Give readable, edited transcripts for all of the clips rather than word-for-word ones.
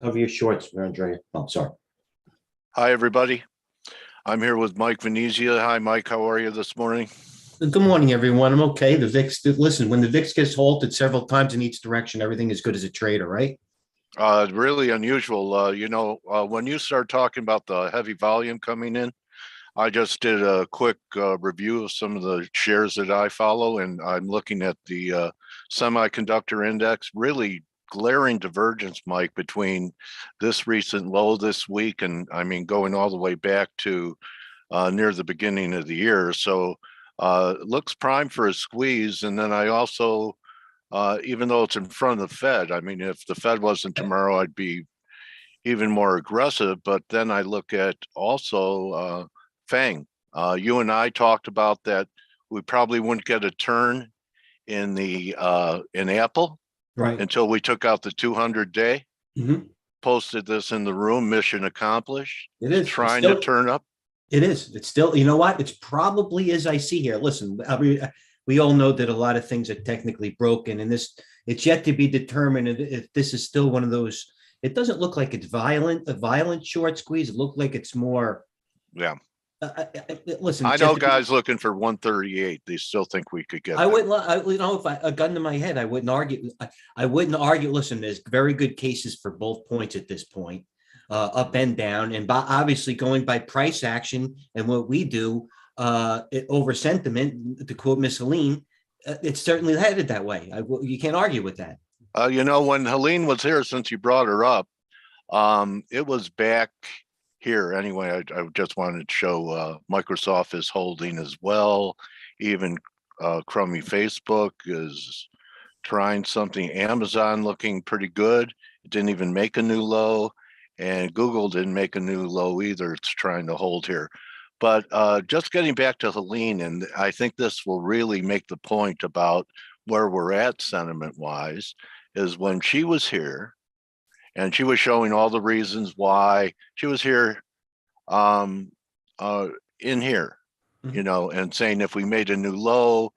Cover your shorts, Andrea. Oh, sorry. Hi, everybody. I'm here with Mike Venezia. Hi, Mike. How are you this morning? Good morning, everyone. I'm okay. The VIX, listen, when the VIX gets halted several times in each direction, everything is good as a trader, right? Really unusual. When you start talking about the heavy volume coming in, I just did a quick review of some of the shares that I follow, and I'm looking at the semiconductor index. Really glaring divergence, Mike, between this recent low this week and I mean going all the way back to near the beginning of the year. So it looks prime for a squeeze. And then I also, even though it's in front of the Fed, I mean, if the Fed wasn't tomorrow, I'd be even more aggressive. But then I look at also FANG. You and I talked about that we probably wouldn't get a turn in the in Apple Right. until we took out the 200-day. Mm-hmm. Posted this in the room. Mission accomplished. It is trying to turn up. It is. It's still, you know what? It's probably as I see here. Listen, we all know that a lot of things are technically broken, and it's yet to be determined if this is still one of those. It doesn't look like it's a violent short squeeze. It looks like it's more. Yeah. Listen, I know guys looking for 138. They still think we could get. I wouldn't, if a gun to my head, I wouldn't argue. I wouldn't argue. Listen, there's very good cases for both points at this point. Up and down, and obviously going by price action and what we do over sentiment, to quote Miss Helene, it's certainly headed that way. You can't argue with that. When Helene was here, since you brought her up, it was back here anyway. I just wanted to show Microsoft is holding as well. Even crummy Facebook is trying something. Amazon looking pretty good. It didn't even make a new low. And Google didn't make a new low either. It's trying to hold here. But just getting back to Helene, and I think this will really make the point about where we're at sentiment-wise, is when she was here, and she was showing all the reasons why she was here in here, and saying if we made a new low,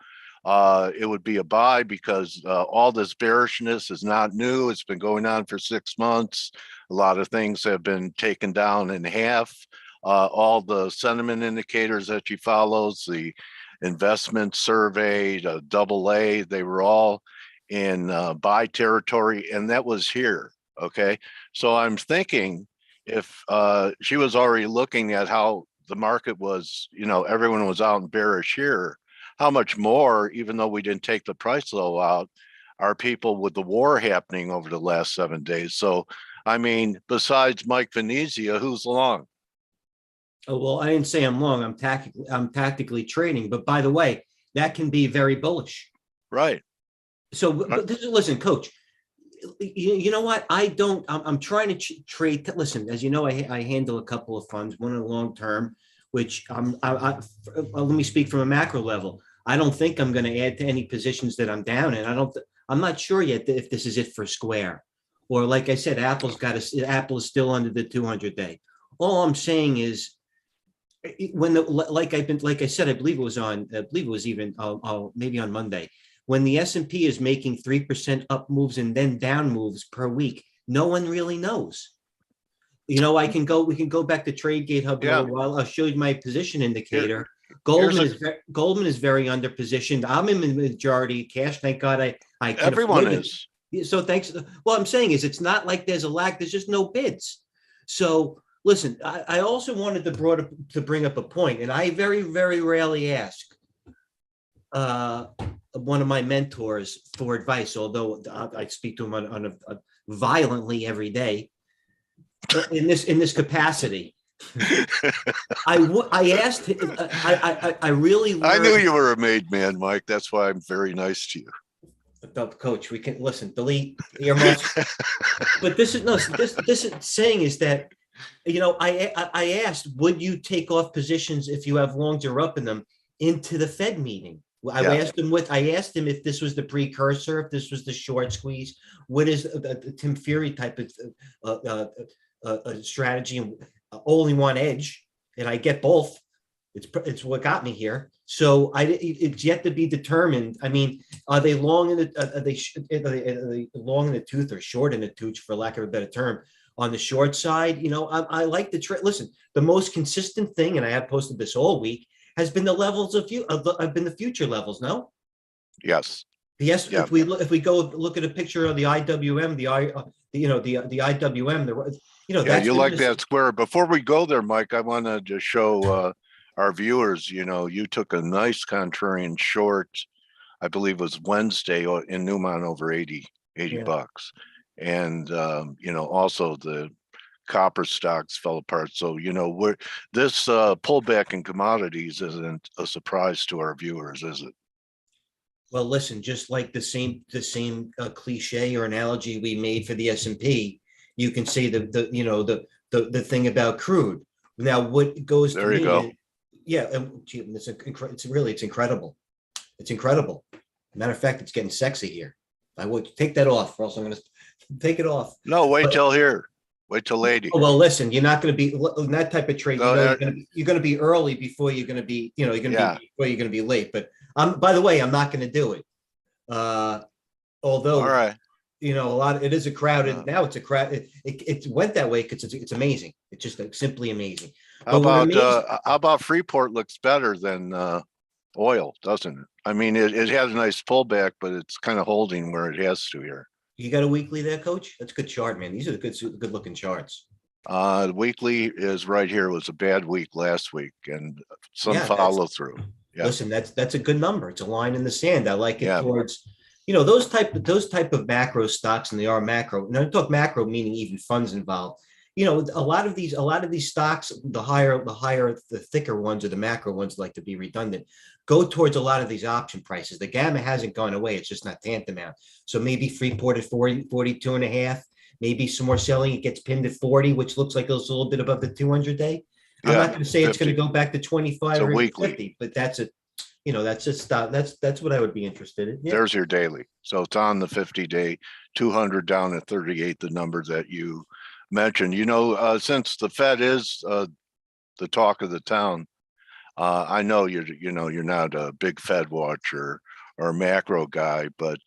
it would be a buy because all this bearishness is not new. It's been going on for 6 months. A lot of things have been taken down in half. All the sentiment indicators that she follows, the investment survey, the AA, they were all in buy territory, and that was here. Okay, so I'm thinking if she was already looking at how the market was, everyone was out in bearish here, how much more, even though we didn't take the price low out, are people with the war happening over the last 7 days? So, I mean, besides Mike Venezia, who's long? Oh, well, I didn't say I'm long. I'm tactically trading. But by the way, that can be very bullish. Right. So listen, Coach, you know what? I'm trying to trade. Listen, as you know, I handle a couple of funds, one in the long term, which let me speak from a macro level. I don't think I'm going to add to any positions that I'm down in. I'm not sure yet if this is it for Square, or like I said, Apple is still under the 200-day. All I'm saying is like I said, I believe it was even maybe on Monday, when the S&P is making 3% up moves and then down moves per week, no one really knows. We can go back to TradeGATEHub a little while. I'll show you my position indicator. Goldman is very under positioned. I'm in the majority cash. Thank God I can everyone is. So thanks. What I'm saying is it's not like there's a lack. There's just no bids. So listen, I also wanted to bring up a point, and I very, very rarely ask one of my mentors for advice, although I speak to him on a violently every day in this capacity. I asked him, I really learned. I knew you were a made man, Mike. That's why I'm very nice to you. Coach, we can listen, delete earmuffs. But this is saying is that, I asked, would you take off positions if you have longs or up in them into the Fed meeting? I asked him if this was the precursor, if this was the short squeeze. What is the Tim Fury type of strategy? And only one edge, and I get both. It's what got me here. So it's yet to be determined. I mean, are they long in the long in the tooth or short in the tooth, for lack of a better term? on the short side, I like the trade. Listen, the most consistent thing, and I have posted this all week, has been the levels have been the future levels. No. Yes. Yes. Yeah. If we go look at a picture of the IWM, the IWM, Yeah, that's you been like that square. Before we go there, Mike, I wanted to show our viewers, you took a nice contrarian short, I believe it was Wednesday in Newmont over 80 Yeah. bucks. And, also the copper stocks fell apart. So, this pullback in commodities isn't a surprise to our viewers, is it? Well, listen, just like the same cliche or analogy we made for the S&P, you can say the thing about crude. Now, what goes to There you me, go. it's incredible. It's incredible. Matter of fact, it's getting sexy here. I would take that off, or else I'm going to take it off. No, wait But- till here. Wait till lady. Oh, well, listen, you're not going to be in that type of trade. No, You're going to be early before you're going to be, you're going to Yeah. be before you're going to be late. But by the way, I'm not going to do it. Although, All right. it is a crowded. Yeah. Now it's a crowd. It went that way because it's amazing. It's just simply amazing. How But what about Freeport looks better than oil, doesn't it? I mean, it has a nice pullback, but it's kind of holding where it has to here. You got a weekly there, Coach? That's a good chart, man. These are good looking charts. The weekly is right here. It was a bad week last week, and some follow through. Yeah. Listen, that's a good number. It's a line in the sand. I like it Yeah. towards, those type of macro stocks, and they are macro. And I talk macro meaning even funds involved. A lot of these stocks, the thicker ones or the macro ones, like to be redundant, go towards a lot of these option prices. The gamma hasn't gone away. It's just not tantamount. So maybe Freeport at 40, 42 and a half, maybe some more selling. It gets pinned at 40, which looks like it's a little bit above the 200 day. I'm not going to say 50. It's going to go back to 25 or 50, but that's a stop. That's what I would be interested in. Yeah. There's your daily. So it's on the 50-day, 200 down at 38, the number that you mentioned. Since the Fed is the talk of the town, I know you're not a big Fed watcher or macro guy, but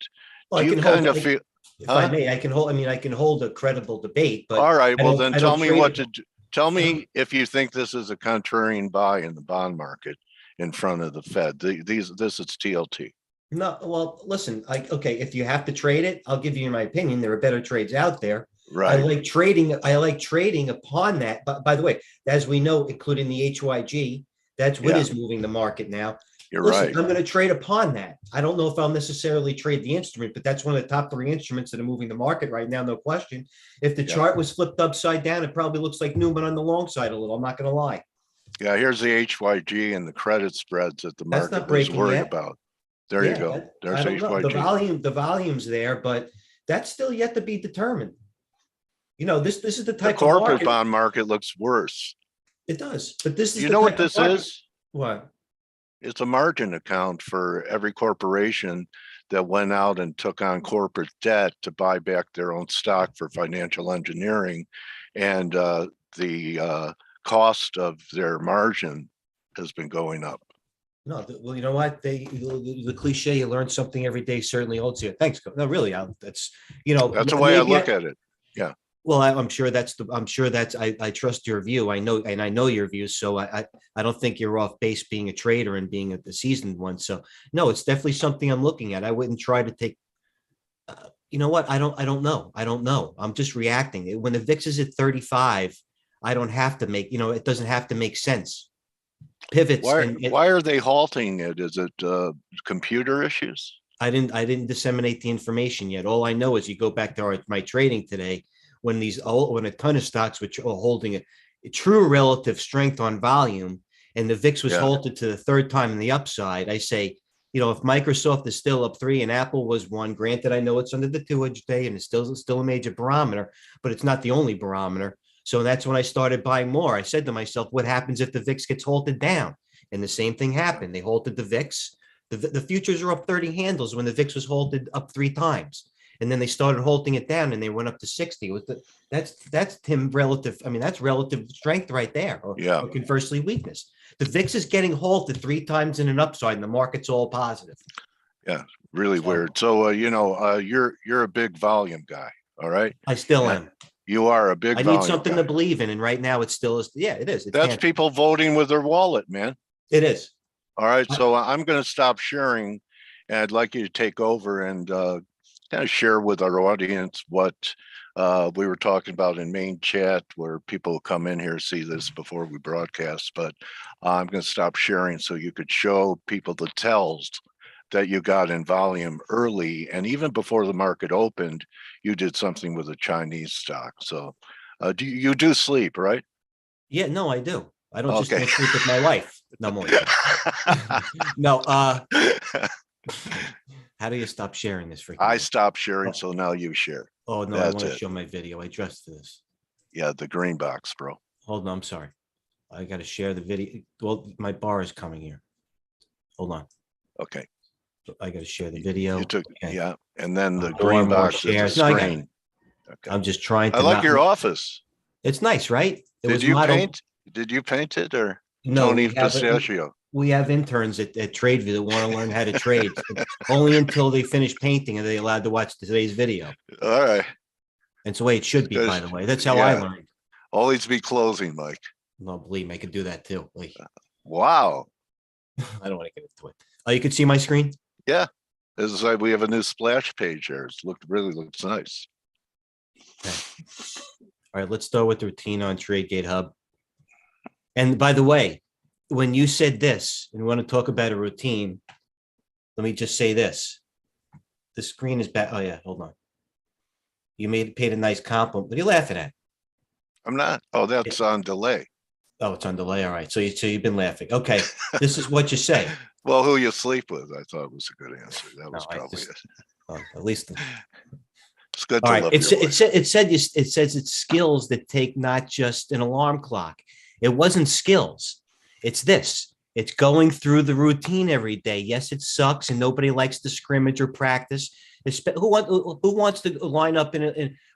do you kind of feel? If I may, I can hold. I mean, I can hold a credible debate. But all right, well then tell me what to do. Tell me if you think this is a contrarian buy in the bond market in front of the Fed. This is TLT. No, well, listen. Okay, if you have to trade it, I'll give you my opinion. There are better trades out there. Right. I like trading upon that. But by the way, as we know, including the HYG, that's what is moving the market now. You're Listen, right. I'm going to trade upon that. I don't know if I'll necessarily trade the instrument, but that's one of the top 3 instruments that are moving the market right now, no question. If the chart was flipped upside down, it probably looks like Newman on the long side a little. I'm not going to lie. Yeah, here's the HYG and the credit spreads that the market was worried about. There you go. There's HYG. The volume's there, but that's still yet to be determined. This is the type of corporate market. Bond market looks worse. It does, but this is what this is? What? It's a margin account for every corporation that went out and took on corporate debt to buy back their own stock for financial engineering, and the cost of their margin has been going up. No, well, you know what? The cliche, you learn something every day, certainly holds here. Thanks. No, really, that's that's the way I look at it. Yeah. Well, I'm sure I trust your view. I know your views. So I don't think you're off base being a trader and being a seasoned one. So no, it's definitely something I'm looking at. I wouldn't try to take, you know what? I don't know. I'm just reacting. When the VIX is at 35, I don't have to make, it doesn't have to make sense. Pivots. Why are they halting it? Is it computer issues? I didn't disseminate the information yet. All I know is you go back to my trading today, when a ton of stocks which are holding a true relative strength on volume, and the VIX was halted to the 3rd time in the upside, I say, if Microsoft is still up 3 and Apple was 1, granted, I know it's under the 200 day and it's still a major barometer, but it's not the only barometer. So that's when I started buying more. I said to myself, what happens if the VIX gets halted down? And the same thing happened. They halted the VIX. The futures are up 30 handles when the VIX was halted up 3 times. And then they started halting it down and they went up to 60. That's Tim relative. I mean, that's relative strength right there. Or conversely weakness. The VIX is getting halted 3 times in an upside and the market's all positive. Yeah, really weird. So, you're a big volume guy. All right. I still am. You are a big I need volume something guy. to believe in, and right now it still is. Yeah, it is. It's That's people voting with their wallet, man. It is. All right, so I'm going to stop sharing, and I'd like you to take over and kind of share with our audience what we were talking about in main chat, where people come in here see this before we broadcast. But I'm going to stop sharing so you could show people the tells that you got in volume early, and even before the market opened, you did something with a Chinese stock. So, do you do sleep, right? Yeah, no, I do. I don't just Okay. go sleep with my wife. No, I'm only kidding. No, how do you stop sharing this freaking I thing? stopped sharing, so now you share. Oh no, I That's want to it. show my video. I dressed for this. Yeah, the green box, bro. Hold on, I'm sorry. I got to share the video. Well, my bar is coming here. Hold on. Okay. I got to share the video. You took, Okay. yeah, and then the More green and more box is the shares. No, I got it. screen. Okay. I'm just trying I to like not. your office. It's nice, right? It Did was you modeled. paint? Did you paint it or No, Tony Pistachio? we have interns at TradeView that want to learn how to trade only until they finish painting and they're allowed to watch today's video. All right. It's the way it should be, by the way. That's how I learned. Always be closing, Mike. No, believe me, I could do that too. Like, Wow. I don't want to get into it. Oh, you can see my screen? Yeah. This is like we have a new splash page here. It really looks nice. Okay. All right, let's start with the routine on TradeGATEHub. And by the way, when you said this and we want to talk about a routine, let me just say this. The screen is back. Oh, yeah, hold on. You paid a nice compliment. What are you laughing at? I'm not. Oh, that's on delay. Oh, it's on delay. All right. So you've been laughing. Okay. This is what you say. Well, who you sleep with, I thought was a good answer. That was probably it. Oh, at least. It's good All to right. love It your wife. says it's skills that take not just an alarm clock. It wasn't skills. It's this. It's going through the routine every day. Yes, it sucks, and nobody likes to scrimmage or practice. Who wants to line up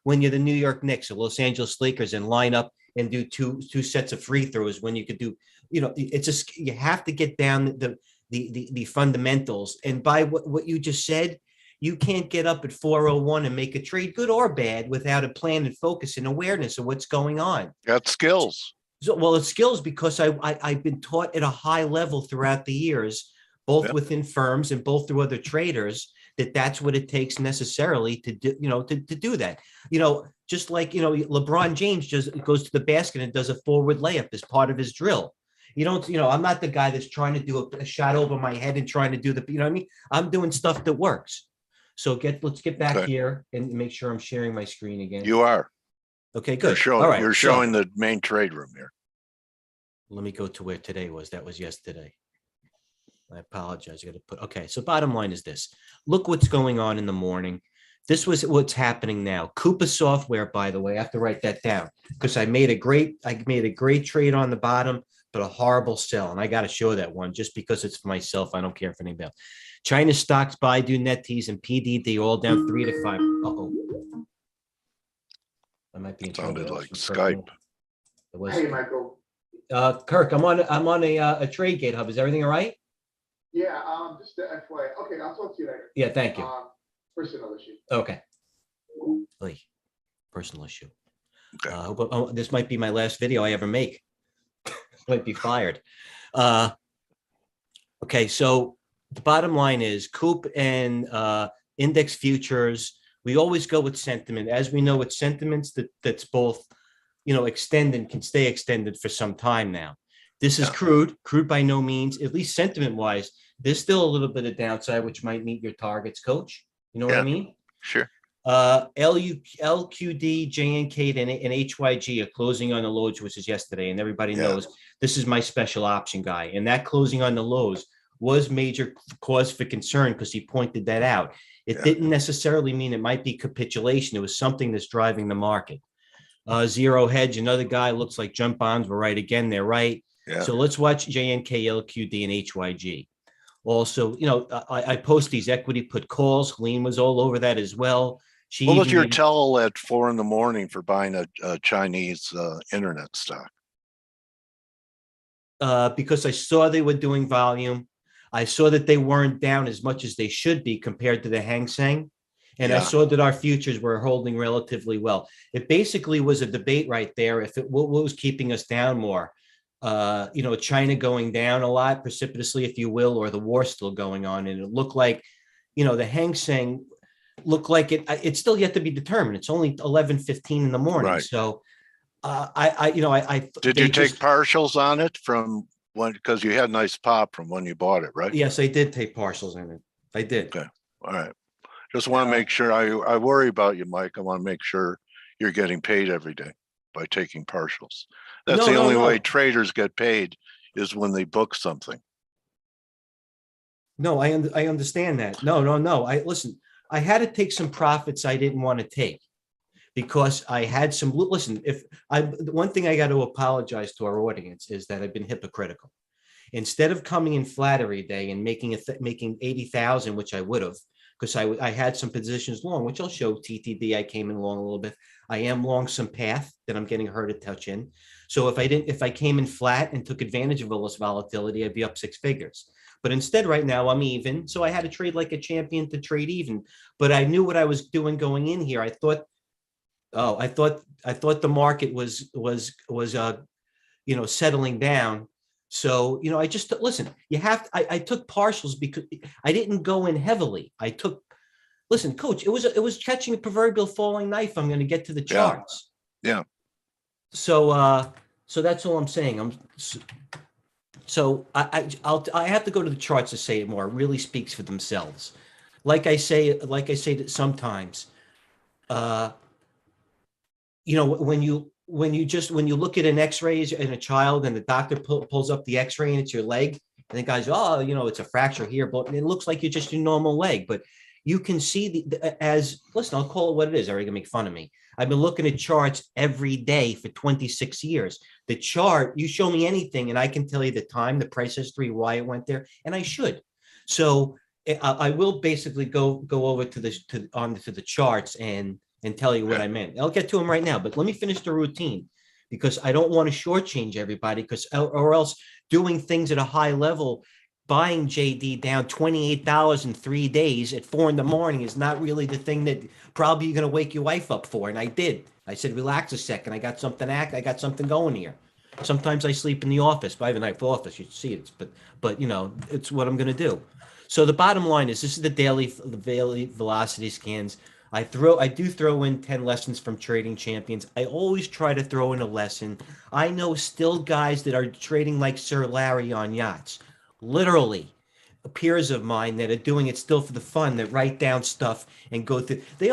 when you're the New York Knicks or Los Angeles Lakers and line up and do two sets of free throws when you could do, it's just you have to get down the fundamentals. And by what you just said, you can't get up at 4:01 and make a trade, good or bad, without a plan and focus and awareness of what's going on. Got skills. So, well, it's skills because I've been taught at a high level throughout the years, both within firms and both through other traders, that's what it takes necessarily to do, to do that. Just like, LeBron James just goes to the basket and does a forward layup as part of his drill. I'm not the guy that's trying to do a shot over my head and trying to do what I mean? I'm doing stuff that works. So let's get back here and make sure I'm sharing my screen again. You are. Okay, good. You're showing the main trade room here. Let me go to where today was. That was yesterday. I apologize. I got to put. Okay, so bottom line is this. Look what's going on in the morning. This was what's happening now. Coupa Software, by the way, I have to write that down because I made a great trade on the bottom, but a horrible sell. And I got to show that one just because it's for myself. I don't care for anybody else. China stocks, Baidu, NetEase, and PDD all down 3 to 5. Uh-oh. I might be in trouble. Sounded like Skype. Hey, Michael. Kirk, I'm on a TradeGATEHub. Is everything all right? Yeah, just the FYI. Okay, I'll talk to you later. Yeah, thank you. Personal issue. Okay. Personal issue. Okay. This might be my last video I ever make. Might be fired. Okay, so the bottom line is Coop and index futures. We always go with sentiment. As we know, it's sentiments that's both, extended, can stay extended for some time now. This is crude by no means, at least sentiment wise. There's still a little bit of downside, which might meet your targets, coach. You know what I mean? Sure. LQD, JNK, and HYG are closing on the lows, which is yesterday. And everybody knows this is my special option guy. And that closing on the lows was major cause for concern because he pointed that out. It didn't necessarily mean it might be capitulation. It was something that's driving the market. Zero Hedge, another guy, looks like jump bonds were right again. They're right. Yeah. So let's watch JNK, LQD, and HYG. Also, I post these equity put calls. Helene was all over that as well. What was your tell at 4 a.m. for buying a Chinese internet stock? Because I saw they were doing volume. I saw that they weren't down as much as they should be compared to the Hang Seng. And I saw that our futures were holding relatively well. It basically was a debate right there. If it, what was keeping us down more, China going down a lot precipitously, if you will, or the war still going on. And it looked like, the Hang Seng looked like it's still yet to be determined. It's only 11:15 in the morning. Right. So did you take partials on it from when, because you had nice pop from when you bought it, right? Yes, I did take partials in it. I did. Okay. All right. Just want to make sure. I worry about you, Mike. I want to make sure you're getting paid every day by taking partials. That's the only way traders get paid, is when they book something. No, I understand that. No. Listen, I had to take some profits I didn't want to take because I had some, listen, one thing I got to apologize to our audience is that I've been hypocritical. Instead of coming in flat every day and making 80,000, which I would have, because I had some positions long, which I'll show TTD. I came in long a little bit. I am long some path that I'm getting her to touch in. So if I came in flat and took advantage of all this volatility, I'd be up 6 figures. But instead, right now I'm even. So I had to trade like a champion to trade even. But I knew what I was doing going in here. I thought the market was settling down. So, I just, listen, I took partials because I didn't go in heavily. Listen, coach, it was catching a proverbial falling knife. I'm going to get to the charts. Yeah. So that's all I'm saying. I have to go to the charts to say it more. It really speaks for themselves. Like I say that sometimes, when you look at an X-ray in a child and the doctor pulls up the X-ray and it's your leg, and the guy's, it's a fracture here, but it looks like you're just your normal leg. But you can see listen, I'll call it what it is. They're gonna make fun of me. I've been looking at charts every day for 26 years. The chart, you show me anything, and I can tell you the time, the price history, why it went there, and I should. So I will basically go over to the charts and tell you what I meant. I'll get to them right now, but let me finish the routine because I don't want to shortchange everybody or else doing things at a high level, buying JD down $28 in 3 days at 4 a.m. is not really the thing that probably you're going to wake your wife up for. And I did. I said, relax a second. I got something going here. Sometimes I sleep in the office, but I have a nice office. You see it, but it's what I'm going to do. So the bottom line is this is the daily velocity scans. I do throw in 10 lessons from trading champions. I always try to throw in a lesson. I know still guys that are trading like Sir Larry on yachts. Literally, peers of mine that are doing it still for the fun, that write down stuff and go through. They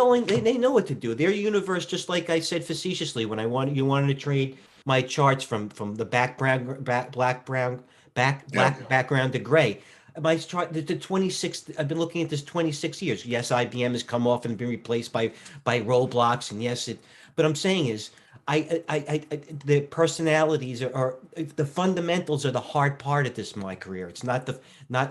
know what to do. Their universe, just like I said facetiously when you wanted to trade my charts from the background to gray. My chart, the 26. I've been looking at this 26 years. Yes, IBM has come off and been replaced by Roblox, and yes, But I'm saying is, the personalities are the fundamentals are the hard part of this in my career. It's not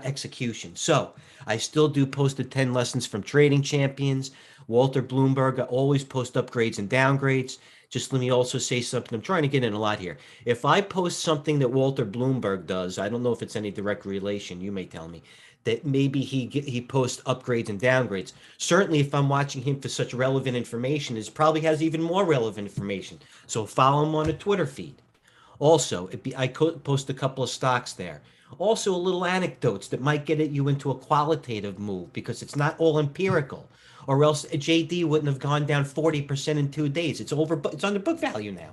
execution. So I still do post the 10 lessons from trading champions. Walter Bloomberg, I always post upgrades and downgrades. Just let me also say something. I'm trying to get in a lot here. If I post something that Walter Bloomberg does, I don't know if it's any direct relation. You may tell me that maybe he posts upgrades and downgrades. Certainly, if I'm watching him for such relevant information, it probably has even more relevant information. So follow him on a Twitter feed. Also, I post a couple of stocks there. Also, a little anecdotes that might get you into a qualitative move because it's not all empirical. Or else JD wouldn't have gone down 40% in 2 days. It's under book value now.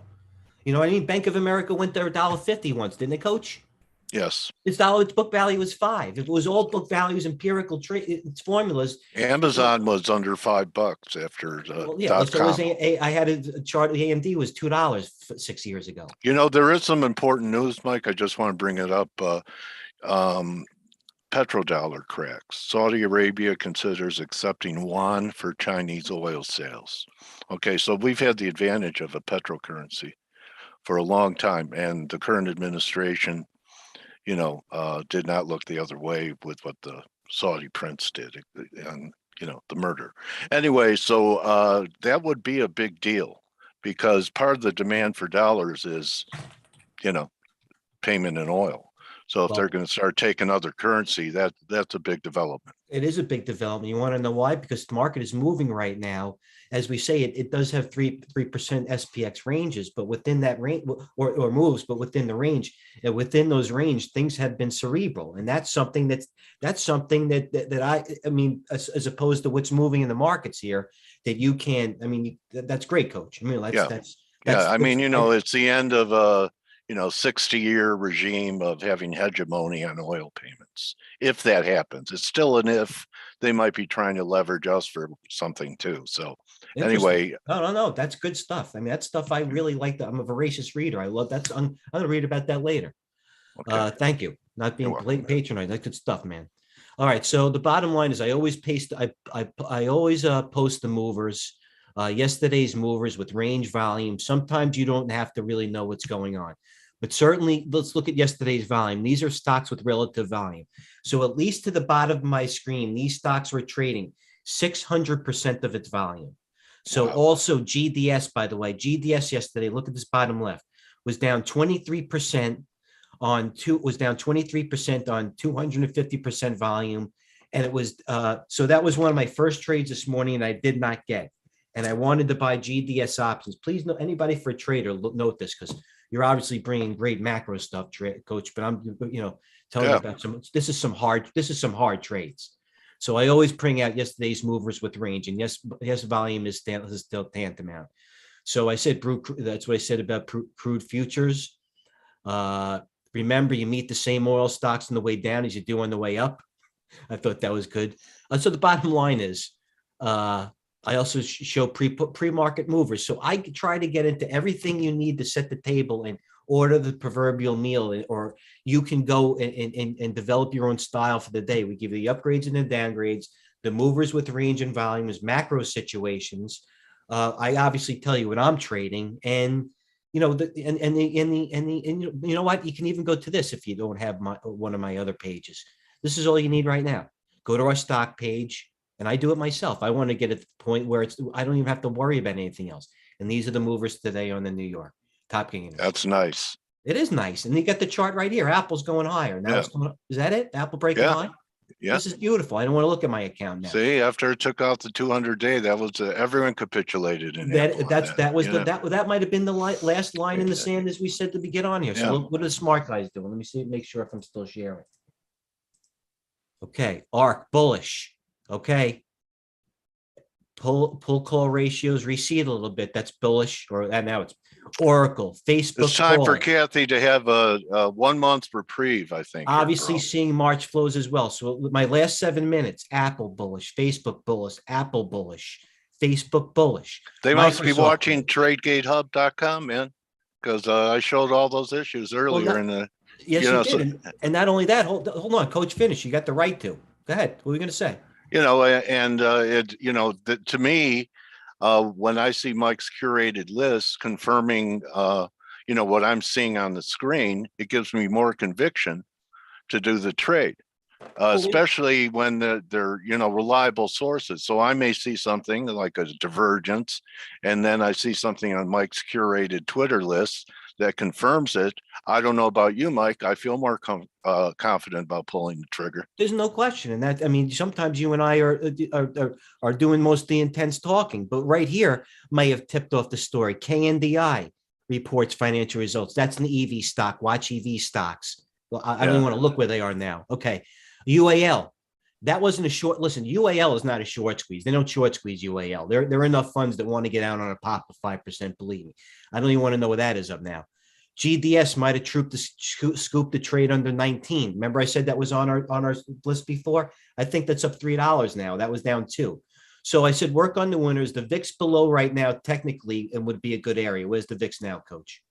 You know what I mean? Bank of America went to $1.50 once, didn't it, Coach? Yes. Its book value was $5. If it was all book values, empirical its formulas. Amazon was under $5 after I had a chart. AMD was $2 6 years ago. There is some important news, Mike. I just want to bring it up. Petrodollar cracks. Saudi Arabia considers accepting yuan for Chinese oil sales. Okay, so we've had the advantage of a petrocurrency for a long time, and the current administration, did not look the other way with what the Saudi prince did, and the murder. Anyway, so that would be a big deal because part of the demand for dollars is, payment in oil. So if Well, they're going to start taking other currency, that's a big development. it is a big development. You want to know why? Because the market is moving right now. As we say, it does have 3% SPX ranges, but within that range or moves, but within the range, within those range, things have been cerebral. And that's something that I mean, as opposed to what's moving in the markets here, that you can, I mean, that's great, coach. I mean, Yeah. that's I mean, it's the end of a 60-year regime of having hegemony on oil payments. If that happens, it's still an if. They might be trying to leverage us for something too. So anyway, no, that's good stuff. I mean, that's stuff I really like. I'm a voracious reader. I love that. I'm gonna read about that later. okay. Thank you. Not being You're welcome, patronized. That's good stuff, man. All right. So the bottom line is I always I always post the movers, yesterday's movers with range volume. Sometimes you don't have to really know what's going on, but certainly let's look at yesterday's volume. These are stocks with relative volume. So at least to the bottom of my screen, these stocks were trading 600% of its volume. So Wow. also GDS, by the way, GDS yesterday, look at this bottom left, was down 23% was down 23% on 250% volume. And it was, so that was one of my first trades this morning and I did not get. And I wanted to buy GDS options. Please know anybody for a trader, note this because you're obviously bringing great macro stuff, coach, but I'm, telling you about this is some hard trades. So I always bring out yesterday's movers with range and yes, volume is still tantamount. So I said, that's what I said about crude futures. Remember, you meet the same oil stocks on the way down as you do on the way up. I thought that was good. So the bottom line is, I also show pre-market movers. So I try to get into everything you need to set the table and order the proverbial meal, or you can go and develop your own style for the day. We give you the upgrades and the downgrades, the movers with range and volumes, macro situations. I obviously tell you when I'm trading, and you know, you know what? You can even go to this if you don't have one of my other pages. This is all you need right now. Go to our stock page, and I do it myself. I want to get at the point where I don't even have to worry about anything else. And these are the movers today on the New York top gainers. That's nice. It is nice, and you got the chart right here. Apple's going higher now. It's coming up. Is that it? Apple breaking high? Yeah. This is beautiful. I don't want to look at my account now. See, after it took out the 200-day, that was everyone capitulated in that might have been the last line in the sand as we said to get on here. So what are the smart guys doing? Let me see, make sure if I'm still sharing. Okay, ARC bullish. Okay, pull call ratios recede a little bit. That's bullish, and now it's Oracle, Facebook. It's time for Kathy to have a 1 month reprieve, I think. Obviously seeing March flows as well. So my last 7 minutes, Apple bullish, Facebook bullish, Apple bullish, Facebook bullish. They must be watching TradeGATEHub.com, man, because I showed all those issues earlier in the. Yes, you did. And not only that, hold on, coach, finish. You got the right to. Go ahead. What were you going to say? To me, when I see Mike's curated list confirming, what I'm seeing on the screen, it gives me more conviction to do the trade, especially when they're reliable sources. So I may see something like a divergence, and then I see something on Mike's curated Twitter list that confirms it. I don't know about you, Mike. I feel more confident about pulling the trigger. There's no question. And that, I mean, sometimes you and I are doing most of the intense talking, but right here may have tipped off the story. KNDI reports financial results. That's an EV stock. Watch EV stocks. Well, I don't even want to look where they are now. Okay. UAL. That wasn't a short. Listen, UAL is not a short squeeze. They don't short squeeze UAL. There are enough funds that want to get out on a pop of 5%. Believe me, I don't even want to know what that is up now. GDS might have scooped the trade under 19. Remember, I said that was on our list before. I think that's up $3 now. That was down 2. So I said work on the winners. The VIX below right now, technically, and would be a good area. Where's the VIX now, Coach?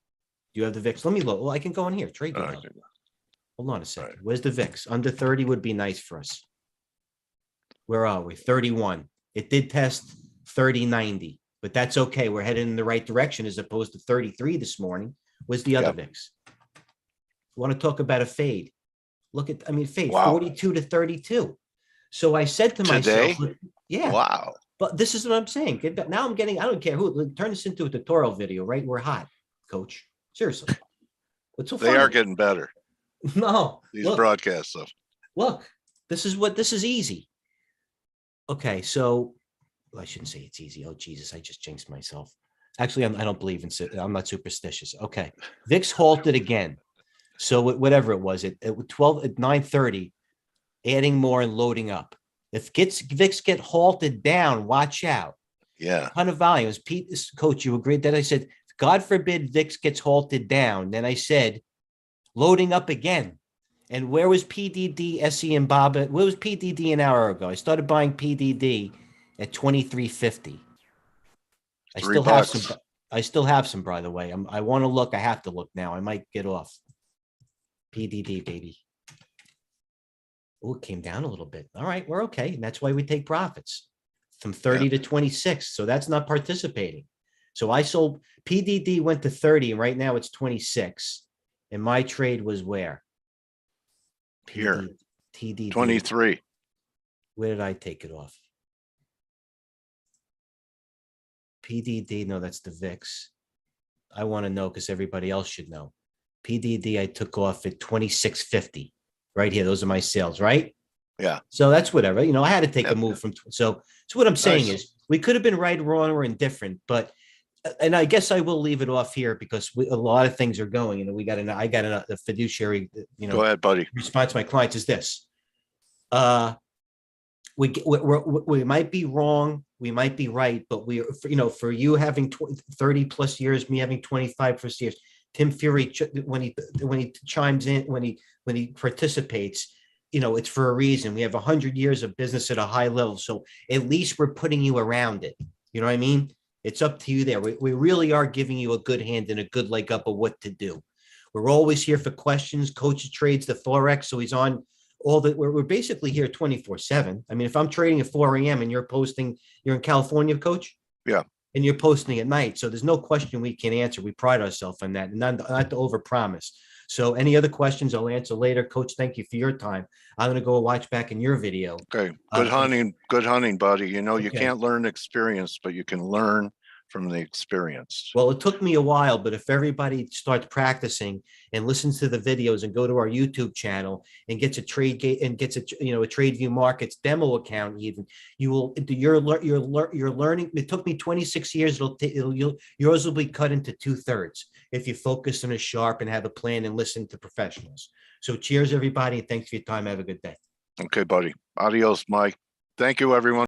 Do you have the VIX? Let me look. Well, I can go in here. Trade. Hold on a second. Right. Where's the VIX? Under 30 would be nice for us. Where are we? 31. It did test 30.90, but that's okay. We're headed in the right direction as opposed to 33 this morning. Where's the other VIX? Want to talk about a fade? Look at, fade 42 to 32. So I said to myself, yeah. Wow. But this is what I'm saying. Now I'm getting, I don't care who, turn this into a tutorial video, right? We're hot, Coach. Seriously. What's so funny? They are getting better. No, these look, broadcasts. So look, this is easy. Okay, so well, I shouldn't say it's easy. Oh, Jesus, I just jinxed myself. Actually, I don't believe in, I'm not superstitious. Okay, VIX halted again. So whatever it was, at 12 at 9:30, adding more and loading up. If VIX get halted down, watch out. yeah, Ton of volume. As Pete, coach, you agreed that I said, God forbid VIX gets halted down. Then I said, loading up again. And where was PDD, SE, and Bob? Where was PDD an hour ago? I started buying PDD at 23.50. I still have $3. some. I still have some, by the way. I want to look. I have to look now. I might get off. PDD, baby. Oh, it came down a little bit. All right, we're okay. And that's why we take profits from 30 to 26. So that's not participating. So I sold PDD went to 30 and right now it's 26. And my trade was where? Here, TDD. 23. Where did I take it off? PDD, no, that's the VIX. I want to know because everybody else should know. PDD, I took off at 26.50 right here. Those are my sales, right? Yeah. So that's whatever. You know, I had to take Yep. a move from. So what I'm saying Nice. is we could have been right, wrong, or indifferent, but and I guess I will leave it off here because a lot of things are going. You know, I got a fiduciary, you know, Go ahead, buddy. response to my clients is this. We might be wrong, we might be right, but you know, for you having 30 plus years, me having 25 plus years, Tim Fury, when he chimes in, when he participates, you know, it's for a reason. We have 100 years of business at a high level, so at least we're putting you around it. You know what I mean? It's up to you there. We really are giving you a good hand and a good leg up of what to do. We're always here for questions. Coach trades the Forex, so he's on all that. We're basically here 24/7. I mean, if I'm trading at 4 a.m. and you're in California, Coach? Yeah. And you're posting at night. So there's no question we can answer. We pride ourselves on that and not to overpromise. So any other questions I'll answer later. Coach, thank you for your time. I'm going to go watch back in your video. Okay. Good hunting, buddy. You know, you Okay. can't learn experience, but you can learn from the experience. Well, it took me a while, but if everybody starts practicing and listens to the videos and go to our YouTube channel and gets a TradeGate and gets a TradeView Markets demo account, even you're learning. It took me 26 years. Yours will be cut into 2/3 if you focus on a sharp and have a plan and listen to professionals. So cheers, everybody. And thanks for your time. Have a good day. Okay, buddy. Adios, Mike. Thank you, everyone.